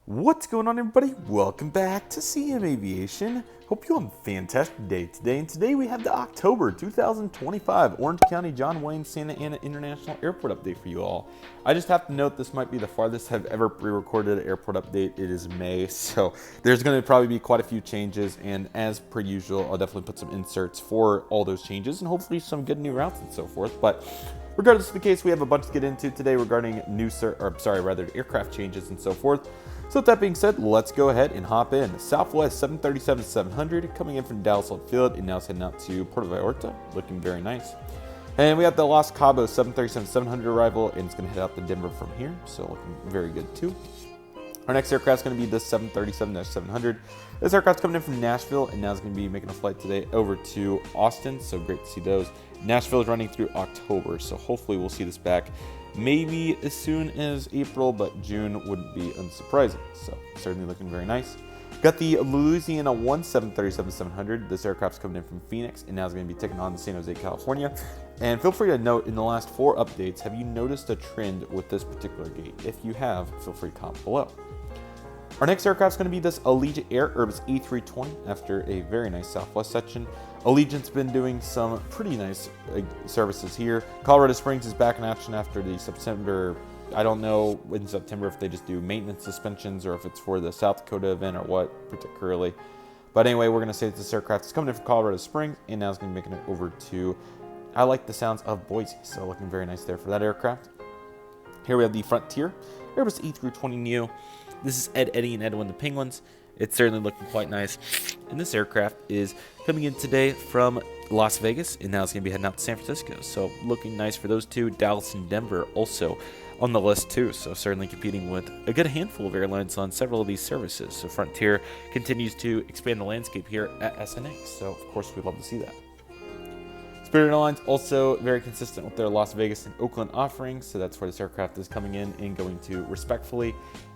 What's going on, everybody? Welcome back to CM Aviation. Hope you have a fantastic day today. And today we have the October 2025 Orange County John Wayne Santa Ana International Airport update for you all. I just have to note this might be the farthest I've ever pre-recorded an airport update. It is May, so there's going to probably be quite a few changes. And as per usual, I'll definitely put some inserts for all those changes and hopefully some good new routes and so forth. But regardless of the case, we have a bunch to get into today regarding aircraft changes and so forth. So with that being said, let's go ahead and hop in. Southwest 737-700 coming in from Dallas Old Field and now it's heading out to Puerto Vallarta, looking very nice. And we got the Los Cabos 737-700 arrival and it's going to head out to Denver from here, so looking very good too. Our next aircraft is going to be the 737-700. This aircraft's coming in from Nashville and now it's going to be making a flight today over to Austin, so great to see those. Nashville is running through October, so hopefully we'll see this back maybe as soon as April, but June wouldn't be unsurprising, so certainly looking very nice. Got the Louisiana 737-700. This aircraft's coming in from Phoenix and now is going to be taking on to San Jose, California. And feel free to note, in the last 4 updates, have you noticed a trend with this particular gate? If you have, feel free to comment below. Our next aircraft is going to be this Allegiant Air Airbus A320 after a very nice Southwest section. Allegiant's been doing some pretty nice services here. Colorado Springs is back in action after the September. I don't know in September if they just do maintenance suspensions or if it's for the South Dakota event or what particularly. But anyway, we're going to say that this aircraft is coming in from Colorado Springs and now it's going to be making it over to, I like the sounds of Boise, so looking very nice there for that aircraft. Here we have the Frontier Airbus A320neo. This is Ed, Eddie, and Edwin the Penguins. It's certainly looking quite nice. And this aircraft is coming in today from Las Vegas, and now it's going to be heading out to San Francisco. So looking nice for those two. Dallas and Denver also on the list too. So certainly competing with a good handful of airlines on several of these services. So Frontier continues to expand the landscape here at SNA. So of course we'd love to see that. Spirit Airlines also very consistent with their Las Vegas and Oakland offerings. So that's where this aircraft is coming in and going to respectfully.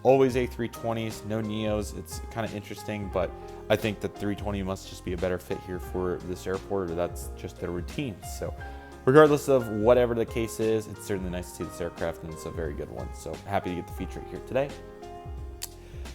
Always A320s, no Neos. It's kind of interesting, but I think that 320 must just be a better fit here for this airport, or that's just their routine. So regardless of whatever the case is, it's certainly nice to see this aircraft, and it's a very good one. So happy to get to feature it here today.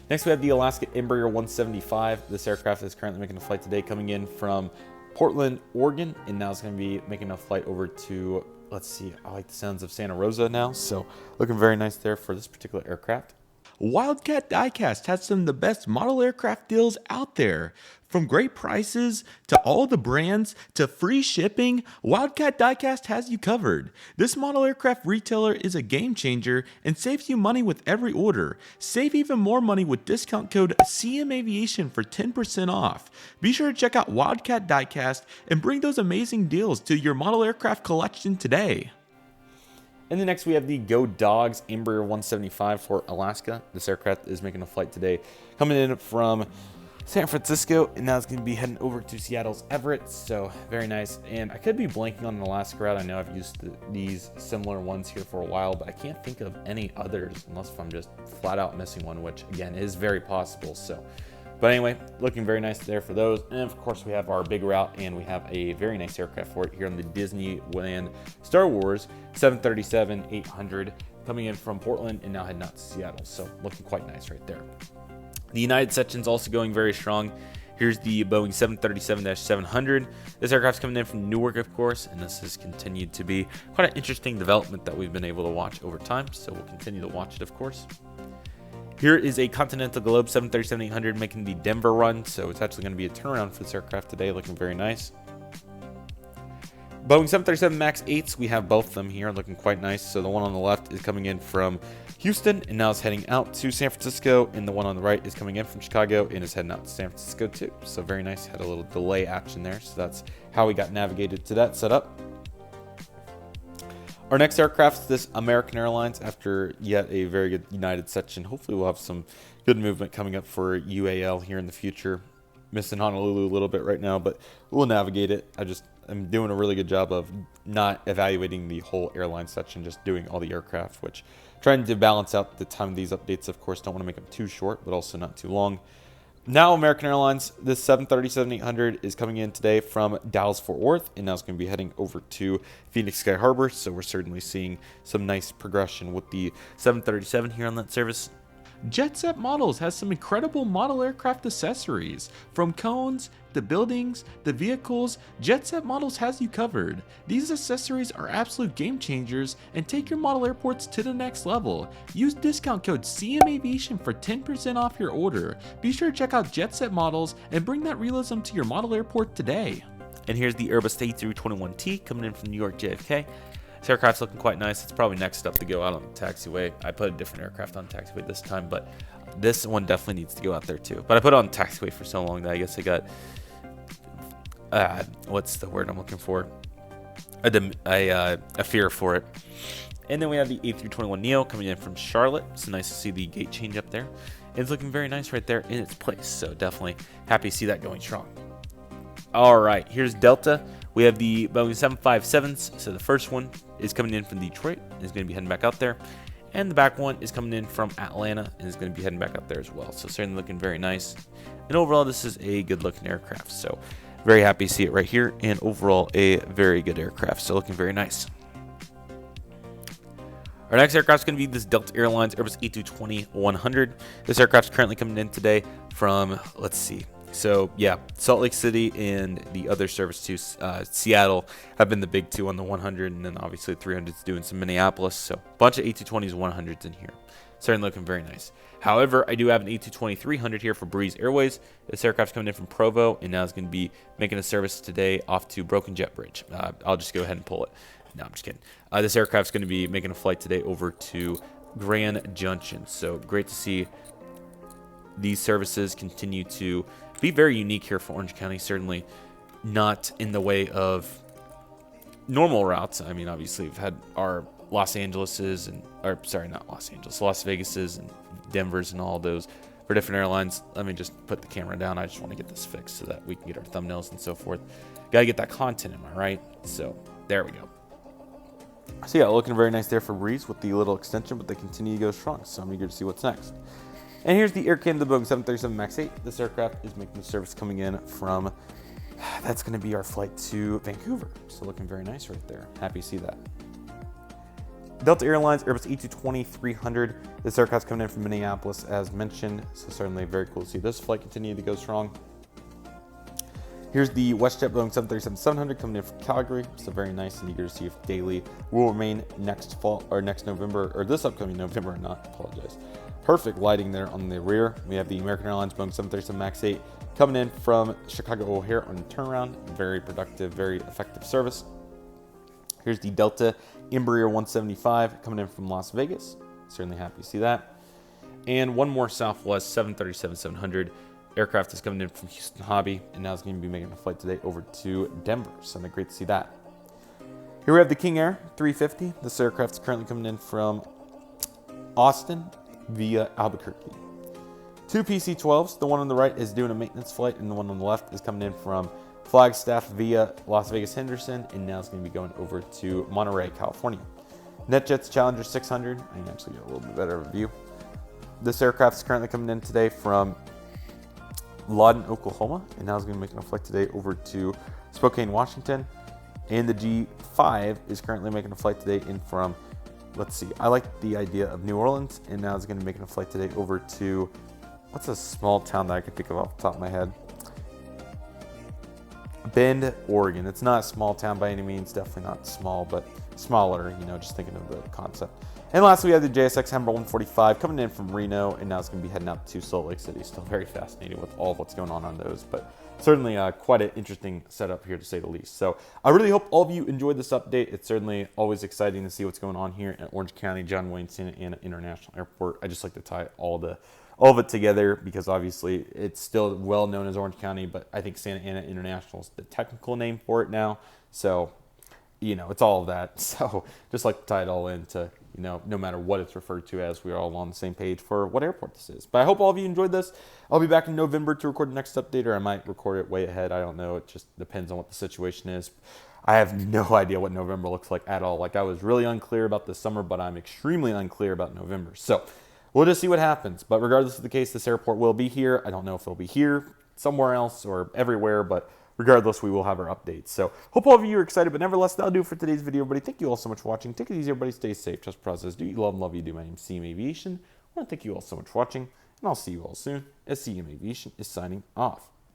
Next, we have the Alaska Embraer 175. This aircraft is currently making a flight today coming in from Portland, Oregon, and now it's going to be making a flight over to, let's see, I like the sounds of Santa Rosa now. So looking very nice there for this particular aircraft. Wildcat Diecast has some of the best model aircraft deals out there. From great prices to all the brands to free shipping, Wildcat Diecast has you covered. This model aircraft retailer is a game changer and saves you money with every order. Save even more money with discount code CM Aviation for 10% off. Be sure to check out Wildcat Diecast and bring those amazing deals to your model aircraft collection today. And then next we have the Go Dogs Embraer 175 for Alaska. This aircraft is making a flight today coming in from San Francisco, and now it's going to be heading over to Seattle's Everett, so very nice. And I could be blanking on an Alaska route. I know I've used these similar ones here for a while, but I can't think of any others unless if I'm just flat out missing one, which again is very possible. So, but anyway, looking very nice there for those. And of course we have our big route, and we have a very nice aircraft for it here on the Disneyland Star Wars 737-800 coming in from Portland and now heading out to Seattle. So looking quite nice right there. The United section's also going very strong. Here's the Boeing 737-700. This aircraft's coming in from Newark, of course, and this has continued to be quite an interesting development that we've been able to watch over time. So we'll continue to watch it, of course. Here is a Continental Globe 737-800 making the Denver run, so it's actually going to be a turnaround for this aircraft today, looking very nice. Boeing 737 MAX 8s, we have both of them here, looking quite nice. So the one on the left is coming in from Houston and now is heading out to San Francisco, and the one on the right is coming in from Chicago and is heading out to San Francisco too. So very nice, had a little delay action there, so that's how we got navigated to that setup. Our next aircraft is this American Airlines after yet a very good United section. Hopefully we'll have some good movement coming up for UAL here in the future. Missing Honolulu a little bit right now, but we'll navigate it. I'm doing a really good job of not evaluating the whole airline section, just doing all the aircraft, which trying to balance out the time of these updates. Of course, don't want to make them too short, but also not too long. Now, American Airlines, this 737-800 is coming in today from Dallas-Fort Worth, and now it's going to be heading over to Phoenix Sky Harbor. So we're certainly seeing some nice progression with the 737 here on that service. Jetset Models has some incredible model aircraft accessories. From cones, the buildings, the vehicles, Jetset Models has you covered. These accessories are absolute game changers and take your model airports to the next level. Use discount code CMAviation for 10% off your order. Be sure to check out Jetset Models and bring that realism to your model airport today. And here's the Airbus A321T coming in from New York JFK. This aircraft's looking quite nice. It's probably next up to go out on the taxiway. I put a different aircraft on taxiway this time, but this one definitely needs to go out there too. But I put it on taxiway for so long that I guess I got, what's the word I'm looking for? A fear for it. And then we have the A321neo coming in from Charlotte. It's nice to see the gate change up there. It's looking very nice right there in its place. So definitely happy to see that going strong. All right, here's Delta. We have the Boeing 757s. So the first one is coming in from Detroit and is going to be heading back out there. And the back one is coming in from Atlanta and is going to be heading back out there as well. So certainly looking very nice. And overall, this is a good looking aircraft. So very happy to see it right here. And overall, a very good aircraft. So looking very nice. Our next aircraft is going to be this Delta Airlines Airbus A220-100. This aircraft is currently coming in today from, let's see. So yeah, Salt Lake City and the other service to Seattle have been the big two on the 100, and then obviously 300 is doing some Minneapolis. So a bunch of A220s, 100s in here. Certainly looking very nice. However, I do have an A220-300 here for Breeze Airways. This aircraft's coming in from Provo, and now it's going to be making a service today off to Broken Jet Bridge. I'll just go ahead and pull it. No, I'm just kidding. This aircraft's going to be making a flight today over to Grand Junction. So great to see these services continue to be very unique here for Orange County. Certainly not in the way of normal routes. I mean, obviously we've had our Las Vegas's and Denver's and all those for different airlines. Let me just put the camera down. I just want to get this fixed so that we can get our thumbnails and so forth. Gotta get that content, am I right? So there we go. So yeah, looking very nice there for Breeze with the little extension, but they continue to go strong. So I'm eager to see what's next. And here's the Air Canada Boeing 737 MAX 8. This aircraft is making the service coming in from, that's going to be our flight to Vancouver. So looking very nice right there. Happy to see that. Delta Airlines Airbus A220-300. This aircraft's coming in from Minneapolis as mentioned. So certainly very cool to see this flight continue to go strong. Here's the WestJet Boeing 737-700 coming in from Calgary. So very nice and eager to see if daily will remain next fall or next November, or this upcoming November or not. Apologize. Perfect lighting there on the rear. We have the American Airlines Boeing 737 MAX 8 coming in from Chicago O'Hare on turnaround. Very productive, very effective service. Here's the Delta Embraer 175 coming in from Las Vegas. Certainly happy to see that. And one more Southwest 737-700 aircraft is coming in from Houston Hobby, and now it's going to be making a flight today over to Denver. So great to see that. Here we have the King Air 350. This aircraft is currently coming in from Austin via Albuquerque. Two PC-12s. The one on the right is doing a maintenance flight, and the one on the left is coming in from Flagstaff via Las Vegas Henderson, and now it's going to be going over to Monterey, California. NetJets Challenger 600. I can actually get a little bit better of a view. This aircraft is currently coming in today from Lawton, Oklahoma, and now it's going to be making a flight today over to Spokane, Washington. And the G5 is currently making a flight today in from, let's see, I like the idea of New Orleans, and now it's going to be making a flight today over to, what's a small town that I could think of off the top of my head? Bend, Oregon. It's not a small town by any means, definitely not small, but smaller, just thinking of the concept. And lastly, we have the JSX Hammer 145 coming in from Reno, and now it's going to be heading out to Salt Lake City. Still very fascinated with all of what's going on those, but certainly quite an interesting setup here to say the least. So I really hope all of you enjoyed this update. It's certainly always exciting to see what's going on here at Orange County, John Wayne Santa Ana International Airport. I just like to tie all of it together because obviously it's still well known as Orange County, but I think Santa Ana International is the technical name for it now. So, it's all of that. So just like to tie it all into, no matter what it's referred to as, we are all on the same page for what airport this is. But I hope all of you enjoyed this. I'll be back in November to record the next update, or I might record it way ahead. I don't know. It just depends on what the situation is. I have no idea what November looks like at all. Like, I was really unclear about the summer, but I'm extremely unclear about November. So we'll just see what happens. But regardless of the case, this airport will be here. I don't know if it'll be here, somewhere else, or everywhere, but regardless, we will have our updates. So hope all of you are excited, but nevertheless, that'll do it for today's video, everybody. Thank you all so much for watching. Take it easy, everybody. Stay safe. Trust the process. Do you love you do. My name's CM Aviation. I want to thank you all so much for watching, and I'll see you all soon as CM Aviation is signing off.